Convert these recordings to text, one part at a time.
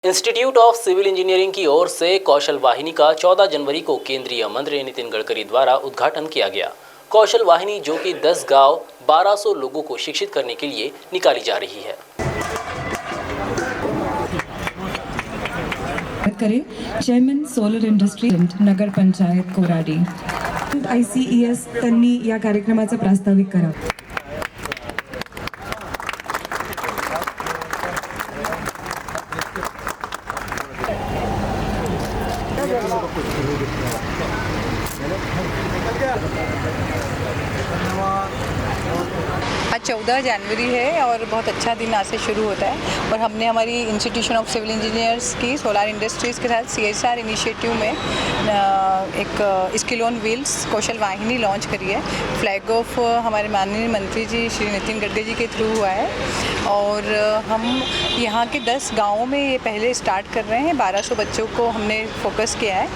Institute of civil engineering की ओर से कौशल वाहिनी का 14 जनवरी को केंद्रीय मंत्री नितिन गडकरी द्वारा उद्घाटन किया गया। कौशल वाहिनी जो कि 10 गांव 1200 लोगों को शिक्षित करने के लिए निकाली जा रही है। चेयरमैन सोलर इंडस्ट्री नगर पंचायत कोराडी ICES त्यांनी या कार्यक्रमाचा प्रास्ताविक करा। आज 14 जनवरी है और बहुत अच्छा दिन आज से शुरू होता है और हमने हमारी इंस्टीट्यूशन ऑफ सिविल इंजीनियर्स की सोलार इंडस्ट्रीज़ के साथ CSR इनिशिएटिव में एक स्किल ऑन व्हील्स कौशल वाहिनी लॉन्च करी है। फ्लैग ऑफ हमारे माननीय मंत्री जी श्री नितिन गडकरी जी के थ्रू हुआ है और हम यहाँ के 10 गाँवों में ये पहले स्टार्ट कर रहे हैं। 1200 बच्चों को हमने फोकस किया है।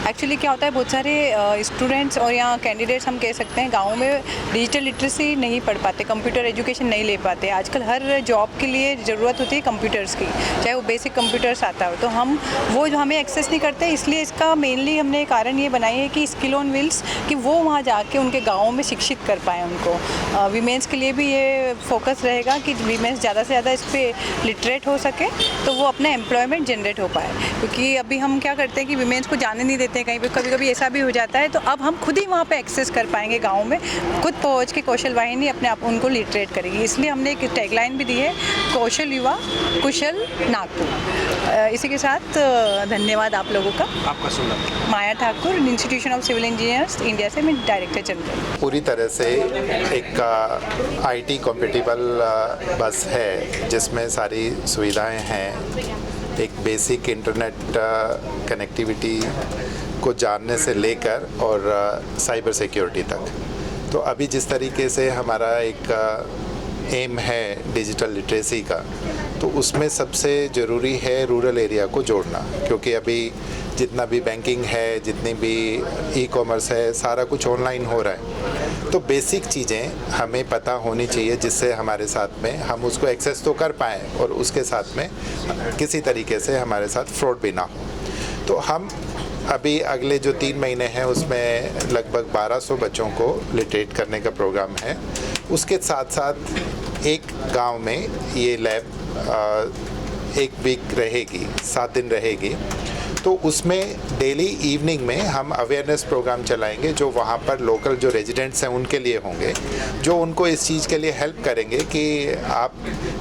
एक्चुअली क्या होता है, बहुत सारे स्टूडेंट्स और यहाँ कैंडिडेट्स हम कह सकते हैं गाँव में डिजिटल लिटरेसी नहीं पढ़ पाते, कंप्यूटर एजुकेशन नहीं ले पाते। आजकल हर जॉब के लिए ज़रूरत होती है कंप्यूटर्स की, चाहे वो बेसिक कंप्यूटर्स आता हो, तो हम वो जो हमें एक्सेस नहीं करते। इसलिए इसका मेनली हमने कारण ये बनाई है कि स्किल ऑन व्हील्स कि वो वहाँ जाके उनके गाँव में शिक्षित कर पाएँ उनको। वीमेंस के लिए भी ये फोकस रहेगा कि वीमेंस ज़्यादा से ज़्यादा इस पर लिटरेट हो सके तो वो अपना एम्प्लॉयमेंट जनरेट हो पाए। क्योंकि अभी हम क्या करते हैं कि वीमेंस को जाने नहीं देते हैं कहीं पर, कभी कभी ऐसा भी हो जाता है। तो अब हम खुद ही वहाँ पर एक्सेस कर पाएंगे, गाँव में खुद पहुँच के कौशल वाहिनी अपने आप उनको लिटरेट करेगी। इसलिए हमने एक टैगलाइन भी दी है, कौशल युवा कुशल नागपुर। इसी के साथ धन्यवाद आप लोगों का। आपका सुना Maya Thakur, institution of civil engineers India से मैं डायरेक्टर जनरल। पूरी तरह से एक IT कॉम्पिटिबल बस है जिसमें सारी सुविधाएं हैं। एक बेसिक इंटरनेट कनेक्टिविटी को जानने से लेकर और साइबर सिक्योरिटी तक। तो अभी जिस तरीके से हमारा एक एम है डिजिटल लिटरेसी का, तो उसमें सबसे ज़रूरी है रूरल एरिया को जोड़ना। क्योंकि अभी जितना भी बैंकिंग है, जितनी भी ई-कॉमर्स है, सारा कुछ ऑनलाइन हो रहा है। तो बेसिक चीज़ें हमें पता होनी चाहिए जिससे हमारे साथ में हम उसको एक्सेस तो कर पाएँ और उसके साथ में किसी तरीके से हमारे साथ फ्रॉड भी ना हो। तो हम अभी अगले जो 3 महीने हैं उसमें लगभग 1200 बच्चों को लिटरेट करने का प्रोग्राम है। उसके साथ साथ एक गांव में ये लैब एक वीक रहेगी, 7 दिन रहेगी। तो उसमें डेली इवनिंग में हम अवेयरनेस प्रोग्राम चलाएंगे जो वहाँ पर लोकल जो रेजिडेंट्स हैं उनके लिए होंगे, जो उनको इस चीज़ के लिए हेल्प करेंगे कि आप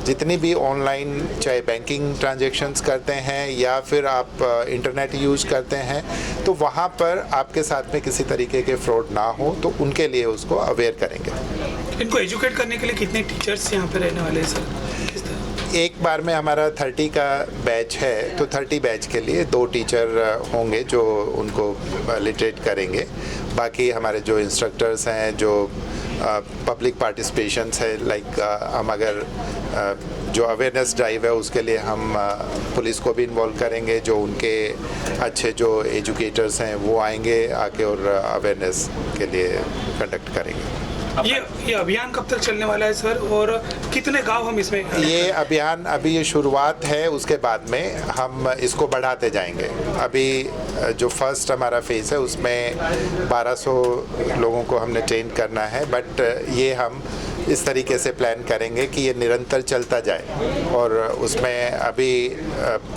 जितनी भी ऑनलाइन चाहे बैंकिंग ट्रांजैक्शंस करते हैं या फिर आप इंटरनेट यूज़ करते हैं, तो वहाँ पर आपके साथ में किसी तरीके के फ्रॉड ना हो, तो उनके लिए उसको अवेयर करेंगे। इनको एजुकेट करने के लिए कितने टीचर्स यहाँ पे रहने वाले हैं सर? एक बार में हमारा 30 का बैच है, तो 30 बैच के लिए 2 टीचर होंगे जो उनको लिटरेट करेंगे। बाकी हमारे जो इंस्ट्रक्टर्स हैं, जो पब्लिक पार्टिसिपेशंस है, लाइक हम अगर जो अवेयरनेस ड्राइव है उसके लिए हम पुलिस को भी इन्वॉल्व करेंगे। जो उनके अच्छे जो एजुकेटर्स हैं वो आएंगे आके और अवेयरनेस के लिए कंडक्ट करेंगे। ये अभियान कब तक चलने वाला है सर, और कितने गांव हम इसमें? ये अभियान अभी ये शुरुआत है, उसके बाद में हम इसको बढ़ाते जाएंगे। अभी जो फर्स्ट हमारा फेज़ है उसमें 1200 लोगों को हमने ट्रेन करना है, बट ये हम इस तरीके से प्लान करेंगे कि ये निरंतर चलता जाए। और उसमें अभी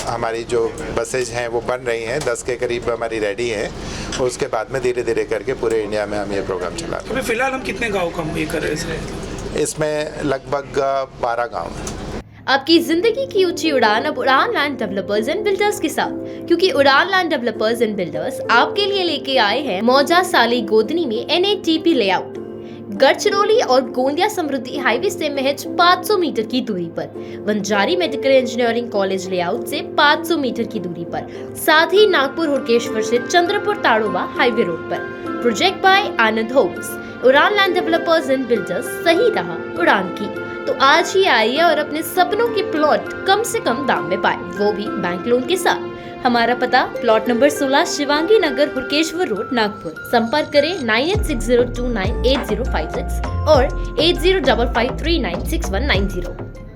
हमारी जो बसेज हैं वो बन रही हैं, 10 के करीब हमारी रेडी हैं, और उसके बाद में धीरे धीरे करके पूरे इंडिया में हम ये प्रोग्राम चला रहे हैं। अभी फिलहाल हम कितने गाँव का ये कर रहे हैं? इसमें लगभग 12 गाँव हैं। आपकी जिंदगी की ऊंची उड़ान अब उड़ान लैंड डेवलपर्स एंड बिल्डर्स के साथ, क्योंकि उड़ान लैंड डेवलपर्स एंड बिल्डर्स आपके लिए लेके आए हैं मौजा साली गोदनी में NATP लेआउट। गढ़चिरौली और गोंदिया समृद्धि हाईवे से महज 500 मीटर की दूरी पर, Wanjari medical engineering college layout से 500 मीटर की दूरी पर, साथ ही नागपुर हुड़केश्वर से चंद्रपुर ताड़ोबा हाईवे रोड पर। Project by Anand homes. Udaan land developers and builders, सही रहा उड़ान की। तो आज ही आइए और अपने सपनों के प्लॉट कम से कम दाम में पाए, वो भी बैंक लोन के साथ। हमारा पता प्लॉट नंबर 16 शिवांगी नगर हुड़केश्वर रोड नागपुर। संपर्क करें 9860298056 और 8055396190।